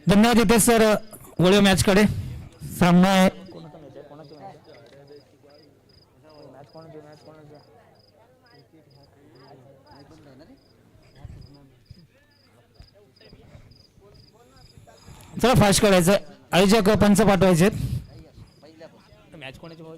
धन्यवाद येते सर. वळूया मॅचकडे. सामना आहे चला फास्ट करायचं. आयोजक पंच पाठवायचे. मॅच कोणाची भाऊ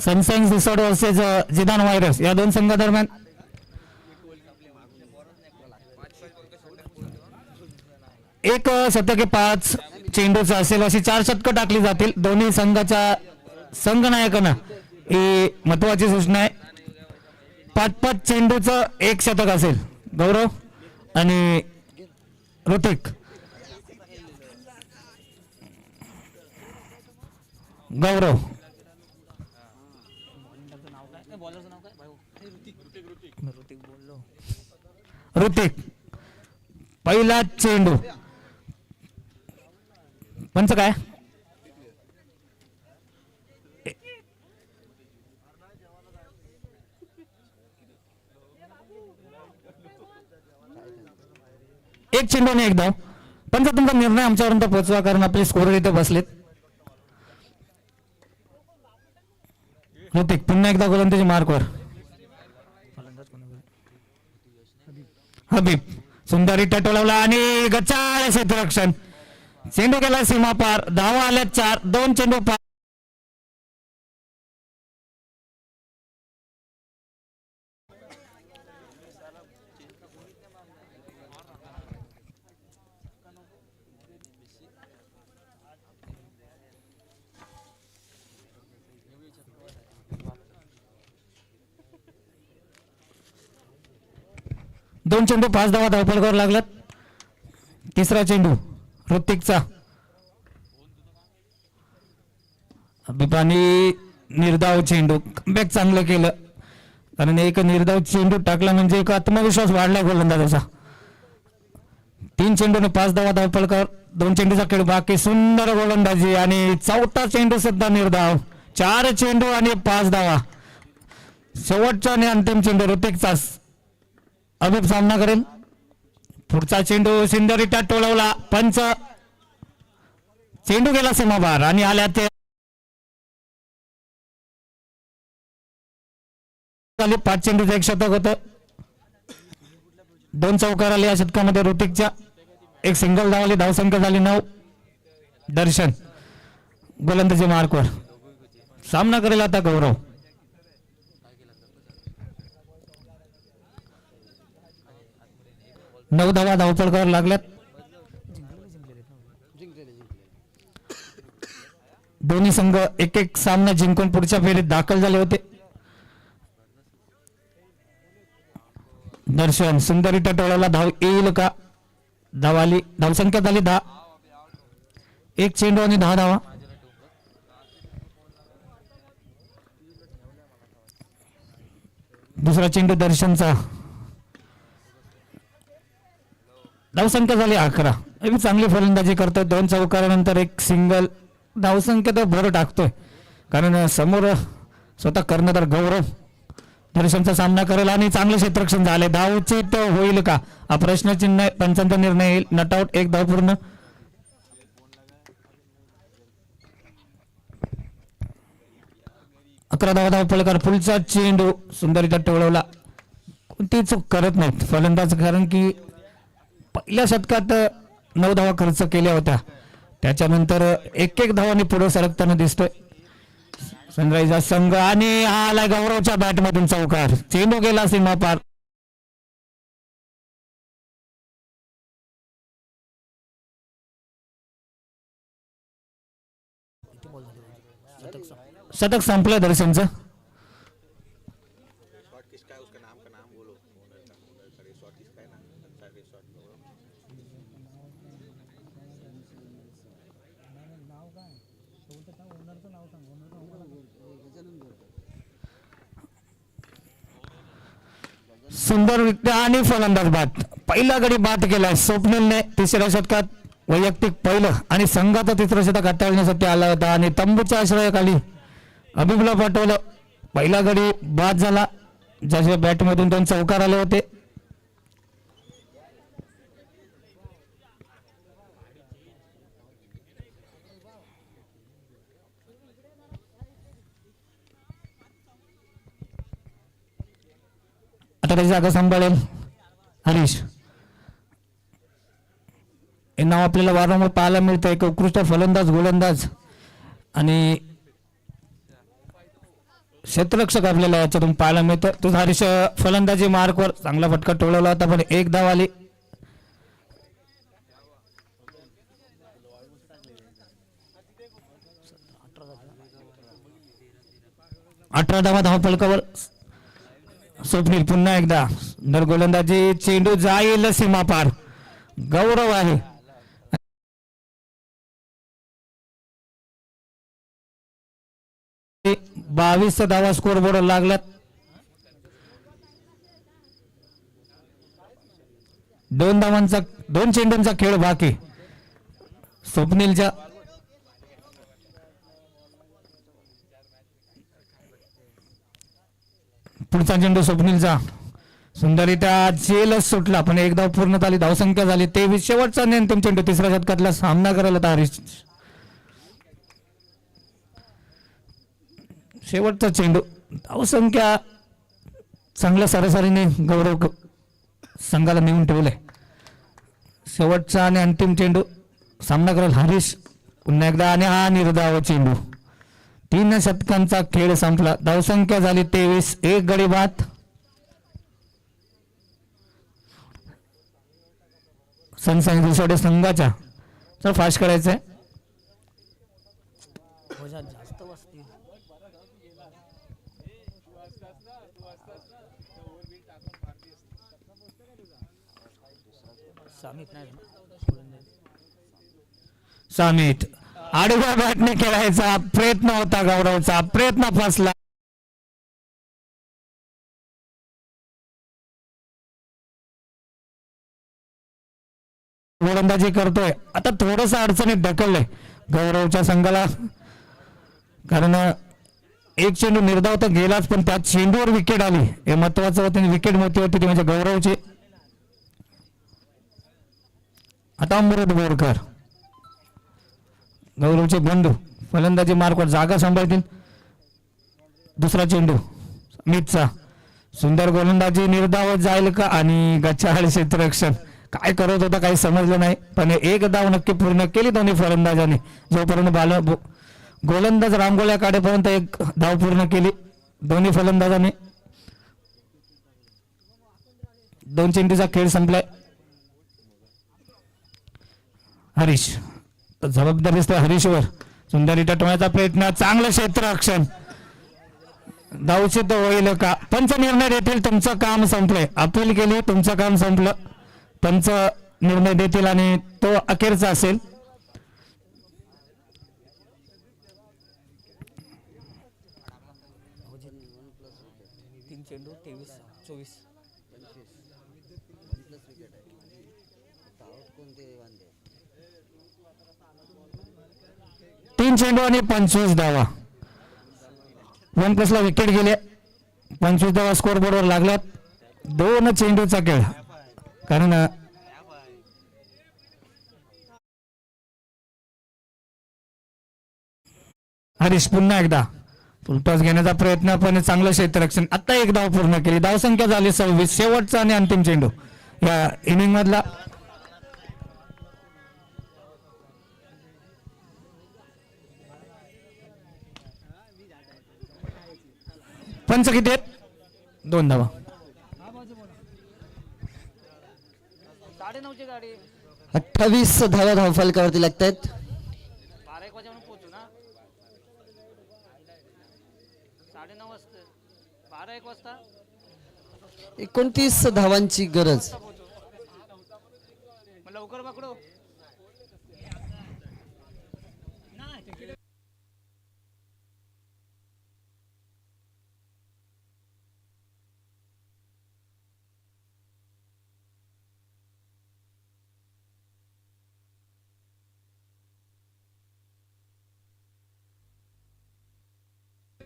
सनशाईन रिसॉर्ट वर्सेस जिदान व्हायरस या दोन संघादरम्यान एक शतके 5 चेंडूचा असेल अशी 4 शतकं टाकली जातील. दोन्ही संघाच्या संघनायकांना ही महत्वाची सूचना आहे. 5-5 चेंडूचं 1 शतक असेल. गौरव आणि ऋतिक. गौरव ऋतिक पहिला चेंडू. पंच काय एक चेंडू आणि एक धाव. पंच तुमचा निर्णय आमच्यापर्यंत पोहोचवा कारण आपले स्कोर इथे बसलेत. ऋतिक पुन्हा एकदा गोलंदाजी मार्कवर. हबीब सुंदर इट्टा टोलवला आणि गच्चाळ क्षेत्ररक्षण. चेंडू गेला सीमा पार. धावा आल्या 4. 2 चेंडू पार. दोन चेंडू 5 धावा धावफलकावर लागलात. तिसरा चेंडू ऋतिकचा. अभिपानी निर्धाव चेंडू. कमबॅक चांगलं केलं कारण एक निर्धाव चेंडू टाकला म्हणजे एक आत्मविश्वास वाढला गोलंदाजाचा. 3 चेंडूने 5 धावा धावफलकावर. 2 चेंडूचा खेळ बाकी. सुंदर गोलंदाजी आणि चौथा चेंडू सुद्धा निर्धाव. 4 चेंडू आणि 5 धावा. शेवटचा आणि अंतिम चेंडू ऋतिकचाच. अभिप सामना करेल. पुढचा चेंडू सिंदरीटा टोलवला. पंच चेंडू गेला सीमाबार आणि आल्या ते 5 चेंडूचं 1 शतक होतं. 2 चौकार आले या शतकामध्ये ऋतिकच्या. 1 सिंगल धाव आली. धावसंख्या झाली 9. दर्शन गोलंदाजी मार्कवर. सामना करेल आता गौरव. 9 धावा धावफलकावर लागल्यात. दोन्ही संघ एक सामना जिंकून पुढच्या फेरीत दाखल झाले होते. दर्शन सुंदरीटा टोळाला धाव येईल का. धाव आली. धावसंख्या झाली 10. 1 चेंडू आणि 10 धावा. दुसरा चेंडू दर्शनचा. धावसंख्या झाली 11. चांगली फलंदाजी करतोय. 2 चौकारानंतर 1 सिंगल. धावसंख्या तर भर टाकतोय कारण समोर स्वतः कर्णधार गौरव दर्शनचा सामना करेल आणि चांगलं क्षेत्ररक्षण झाले. धावचित होईल का हा प्रश्नचिन्ह. पंचांचा निर्णय येईल. नटआउट. 1 धाव पूर्ण. अकरा धावा धावफलकावर. पुढचा चेंडू सुंदरीचा टोळवला. कोणती चूक करत नाहीत फलंदाज कारण की पहिल्या शतकात 9 धावा खर्च केल्या होत्या. त्याच्यानंतर 1-1 धावांनी पुढे सरकताना दिसतोय सनरायझर्स संघ. आणि हा आला गौरवच्या बॅटमधून चौकार. चेंडू गेला सीमा पार. शतक संपलं दर्शनचं. सुंदर आणि फलंदाज बाद. पहिला गडी बाद केला स्वप्नीलने. तिसऱ्या शतकात वैयक्तिक पहिलं आणि संघाचं तिसरं शतक हाताळण्यासाठी आला होता आणि तंबूच्या आश्रयाखाली अभिबला पाठवलं. पहिला गडी बाद झाला. ज्याच्या बॅटमधून 2 चौकार आले होते. आता त्याची जागा सांभाळेल हरीश. हे नाव आपल्याला वारंवार पाहायला मिळतं. एक उत्कृष्ट फलंदाज, गोलंदाज आणि क्षेत्ररक्षक आपल्याला याच्यातून पाहायला मिळतं. तो हरीश फलंदाजी मार्कवर चांगला फटका टोळवला होता, पण 1 धाव आली. अठरा धावा धावफलकावर. स्वप्नील पुन्हा एकदा सुंदर गोलंदाजी, चेंडू जाईल सीमा पार. गौरव आहे. 22 धावा स्कोर बोर्ड लागल्यात. 2 चेंडूंचा खेळ बाकी. स्वप्नीलच्या पुढचा चेंडू स्वप्नीलचा सुंदररित्या जेलच सुटला, पण 1 धाव पूर्ण झाली. धावसंख्या झाली 23. शेवटचा अंतिम चेंडू, तिसऱ्या षटकातला सामना करायला हरीश. शेवटचा चेंडू, धावसंख्या चांगल्या सरासरीने गौरव संघाला नेऊन ठेवलंय. शेवटचा आणि अंतिम चेंडू, सामना करेल हरीश पुन्हा एकदा. आणि हा निर्धाव चेंडू. 3 षटकांचा खेळ संपला. धावसंख्या झाली 23. 1 गडी बाद. सनसाई दुसरे संघाच्या चल फास्ट करायचंय. सामित आडव्या बॅटने खेळायचा प्रयत्न होता, गौरवचा प्रयत्न फसला. गोलंदाजी करतोय आता, थोडस अडचणीत ढकललंय गौरवच्या संघाला, कारण 1 चेंडू निर्धाव तर गेलाच, पण त्या चेंडूवर विकेट आली. हे महत्वाचं होतं. विकेट मोठी होती ती म्हणजे गौरवची. आता अमृत बोरकर, गौरवचे बंधू, फलंदाजी मार्कवर जागा सांभाळतील. दुसरा चेंडू अमितचा, सुंदर गोलंदाजी, निर्धाव जाईल का? आणि गच्चाळ क्षेत्ररक्षण काय करत होता काही समजलं नाही, पण 1 धाव नक्की पूर्ण केली दोन्ही फलंदाजांनी. जोपर्यंत गोलंदाज रांगोळ्या काढेपर्यंत 1 धाव पूर्ण केली दोन्ही फलंदाजांनी. 2 चेंडूचा खेळ संपलाय. हरीश, जबाबदारी दिसते हरीशवर. सुंदर टटवण्याचा प्रयत्न, चांगलं क्षेत्ररक्षण. धावचित होईल का? पंच निर्णय देतील. तुमचं काम संपलंय. अपील केली, तुमचं काम संपलं. पंच निर्णय देतील आणि तो अखेरचा असेल. तीन चेंडू आणि 25 धावा. 1+ ला विकेट गेले. 25 धावा स्कोर बोर्डवर लागल्यात. 2 चेंडूचा खेळ, कारण हरीश पुन्हा एकदा फुलटॉस घेण्याचा प्रयत्न, पण चांगलं क्षेत्ररक्षण. आता 1 धाव पूर्ण केली. धावसंख्या झाली 26. शेवटचा आणि अंतिम चेंडू या इनिंग मधला. पंच किती आहेत? 2 धावा. 28 धावा धावफलकावरती लागत आहेत. 29 धावांची गरज.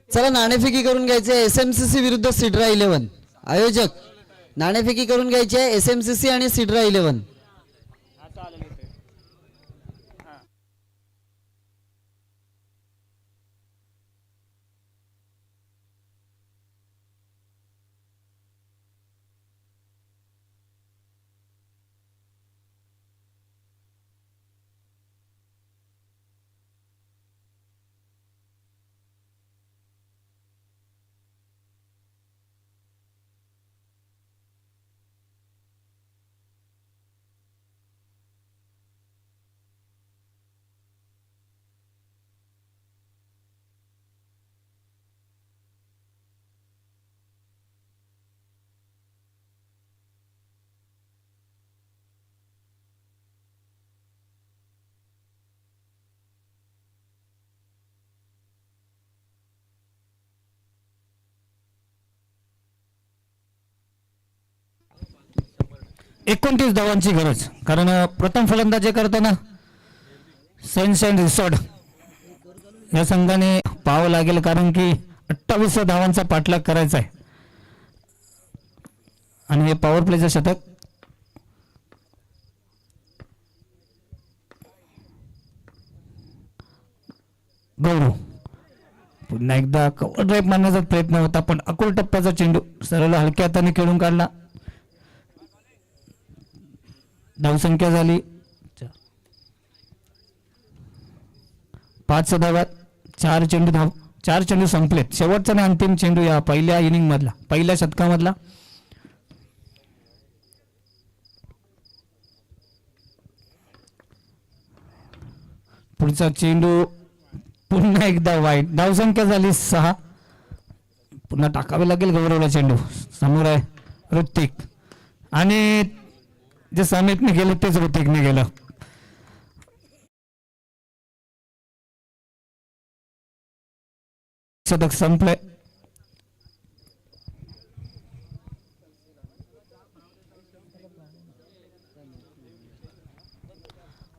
चला नाणेफेकी करून घ्यायचे. SMCC विरुद्ध सिड्रा 11. आयोजक नाणेफेकी करून घ्यायची आहे SMCC आणि सिड्रा 11. एकोणतीस धावांची गरज, कारण प्रथम फलंदाजी करताना सनशाईन रिसॉर्ट या संघाने पाहावं लागेल, कारण की 28 धावांचा पाठलाग करायचा आहे आणि हे पॉवर प्लेचं शतक. गौरव पुन्हा एकदा कव्हर ड्राईव्ह मारण्याचा प्रयत्न होता, पण अकोल टप्प्याचा चेंडू सरळ हलक्या हाताने खेळून काढला. धावसंख्या झाली 5 धावात 4 चेंडू संपलेत. शेवटचा आणि अंतिम चेंडू या पहिल्या इनिंग मधला, पहिल्या शतकामधला. पुढचा चेंडू पुन्हा एकदा वाईट. धावसंख्या झाली 6. पुन्हा टाकावे लागेल गौरवला चेंडू. समोर आहे ऋतिक आणि जे समितने गेले तेच ऋतिकने गेलं. शतक संपलंय.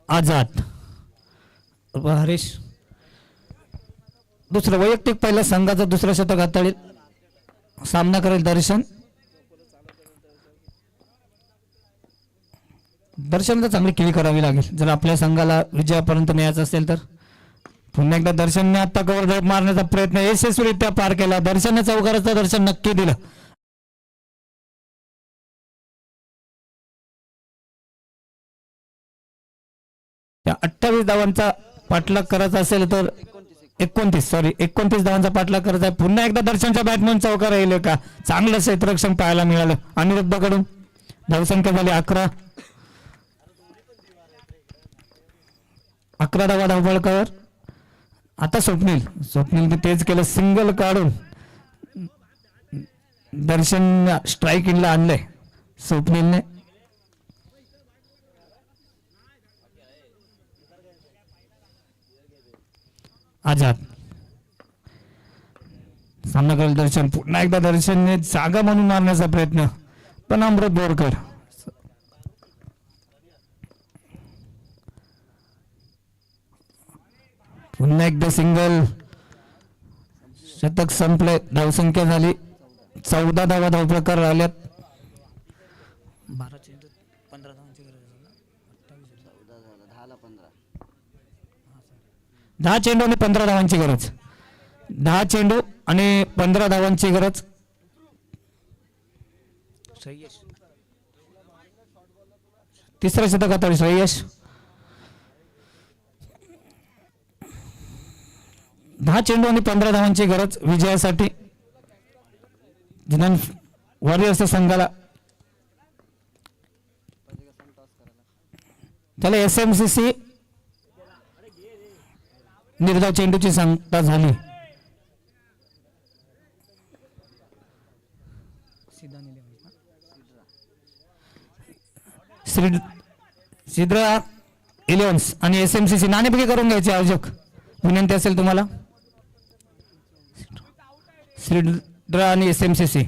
आझाद हरीश दुसरं वैयक्तिक पहिल्या संघाचं दुसरं शतक हाताळील. सामना करेल दर्शन. दर्शनला चांगली किली करावी लागेल जर आपल्या संघाला विजयापर्यंत न्यायचं असेल तर. पुन्हा एकदा दर्शनने आता कव्हर ड्राईव्ह मारण्याचा प्रयत्न यशस्वीरित्या पार केला. दर्शनने चौकाराचं दर्शन नक्की दिलं. त्या 28 धावांचा पाठलाग करायचा असेल तर 29 धावांचा पाठलाग करायचा आहे. पुन्हा एकदा दर्शनच्या बॅटमॅन चौकार राहिले का. चांगलं क्षेत्ररक्षण पाहायला मिळालं अनिरुद्धकडून. धावसंख्या झाली 11. 11 धावा धावफलकावर. आता स्वप्नीलने तेच केलं, सिंगल काढून दर्शन स्ट्राईक इनला आणलंय स्वप्नीलने. आझाद सामना करेल दर्शन. पुन्हा एकदा दर्शनने जागा म्हणून मारण्याचा प्रयत्न, पण अमृत बोरकर. पुन्हा एकदा सिंगल. शतक संपले. धावसंख्या झाली 14 धावा धावप्रकार राहिल्यात. 10 चेंडू आणि 15 धावांची गरज. 10 चेंडू आणि 15 धावांची गरज. तिसरा शतक हाताळी श्रेयश. 10 चेंडू आणि 15 धावांची गरज विजयासाठी. जिनान वॉरियर्स संघाला त्याला SMCC निर्धाव चेंडूची सांगता झाली. सिद्रा 11 आणि SMCC नाणेफेकी करून घ्यायचे आयोजक. विनंती असेल तुम्हाला. सिद्रा आणि SMCC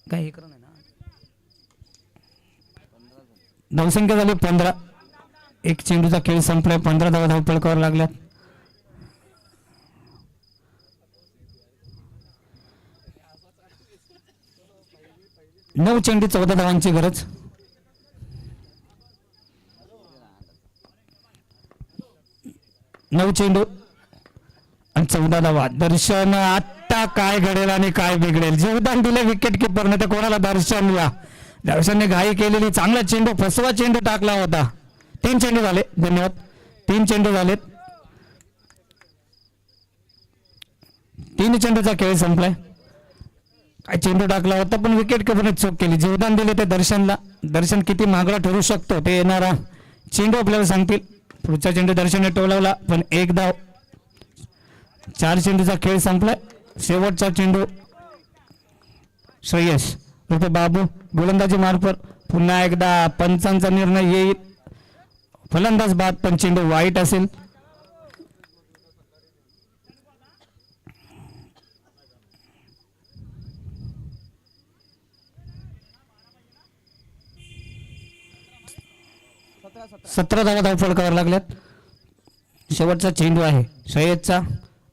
काय करून आहे ना. धावसंख्या झाली 15. एक चेंडूचा खेळ संपलाय. 15 धावा धावपळकावर लागल्यात. 9 चेंडू 14 धावांची गरज. नऊ चेंडू आणि 14 धावा. दर्शन आता काय घडेल आणि काय बिघडेल. जीवदान दिले विकेट किपरने तर कोणाला दर्शनला. दर्शनने घाई केलेली. चांगला चेंडू फसवा चेंडू टाकला होता. 3 चेंडू झाले. धन्यवाद. 3 चेंडू झालेत. 3 चेंडूचा खेळ संपलाय. काय चेंडू टाकला होता पण विकेट किपरने चूक केली. जीवदान दिले ते दर्शनला. दर्शन किती महागडा ठरू शकतो ते येणारा चेंडू आपल्याला सांगतील. पुढचा चेंडू दर्शनने टोलवला पण 1 धाव. 4 चेंडूचा खेळ संपलाय. शेवटचा चेंडू श्रेयस रुपये बाबू गोलंदाजी मार्फत पुन्हा एकदा पंचांचा निर्णय येईल. फलंदाज बाद पण चेंडू वाईट असेल. सतरा धावा धावफलकावर लागल्यात. शेवटचा चेंडू आहे श्रेयसचा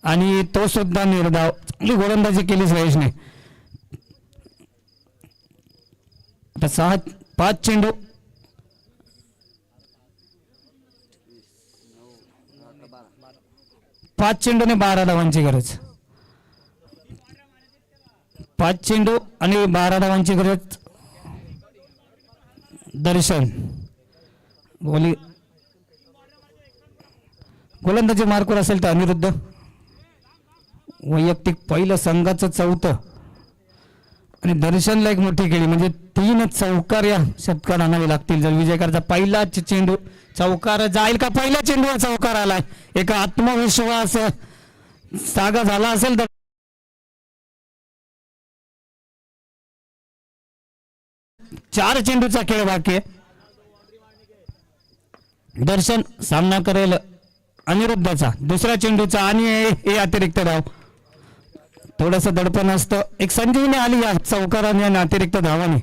आणि तो सुद्धा निर्धाव. चांगली गोलंदाजी केली श्रेयसने. आता 5 चेंडू 5 चेंडूने 12 धावांची गरज. 5 चेंडू आणि 12 धावांची गरज. दर्शन गोलंदाजी मार्कवर असेल तर अनिरुद्ध. वैयक्तिक पहिलं संघाचं 4थं आणि दर्शनला एक मोठी खेळी म्हणजे 3 चौकार या षटकार आणावे लागतील जर विजयकरचा पहिला चेंडू चौकार जाईल का. पहिल्या चेंडूवर चौकार आलाय. एक आत्मविश्वास सागा झाला असेल तर 4 चेंडूचा खेळ बाकी आहे. दर्शन सामना करेल अनिरुद्धचा. दुसऱ्या चेंडूचा आणि हे अतिरिक्त धाव. थोडस दडपण असतं. एक संजीवनी आली या चौकाराने आणि अतिरिक्त धावाने.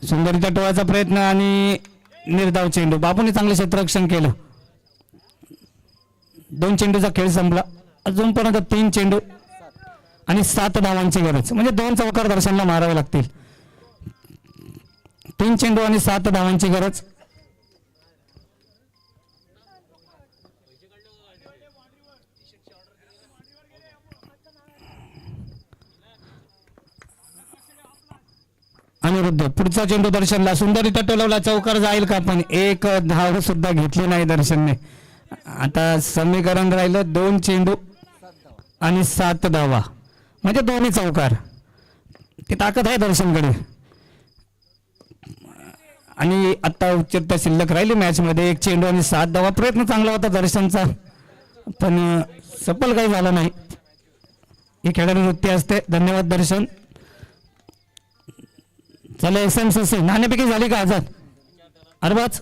सुंदरीच्या टोळाचा प्रयत्न आणि निर्धाव चेंडू. बाबूने चांगले क्षेत्ररक्षण केलं. 2 चेंडूचा खेळ संपला. अजूनपर्यंत 3 चेंडू आणि 7 धावांची गरज म्हणजे 2 चौकार दर्शनला मारावे लागतील. 3 चेंडू आणि 7 धावांची गरज. अनिरुद्ध पुढचा चेंडू दर्शनला. सुंदर टोलवला. चौकार जाईल का पण 1 धाव सुद्धा घेतली नाही दर्शनने. आता समीकरण राहिलं 2 चेंडू आणि 7 धावा म्हणजे 2 चौकार. ती ताकद आहे दर्शनकडे. आणि आता उच्चता शिल्लक राहिली मॅच मध्ये. 1 चेंडू आणि 7 धावा. प्रयत्न चांगला होता दर्शनचा पण सफल काही झाला नाही. ही खेळाडू वृत्ती असते. धन्यवाद दर्शन. चला SMCC नाणेफेकी झाली का आझाद? अरबाज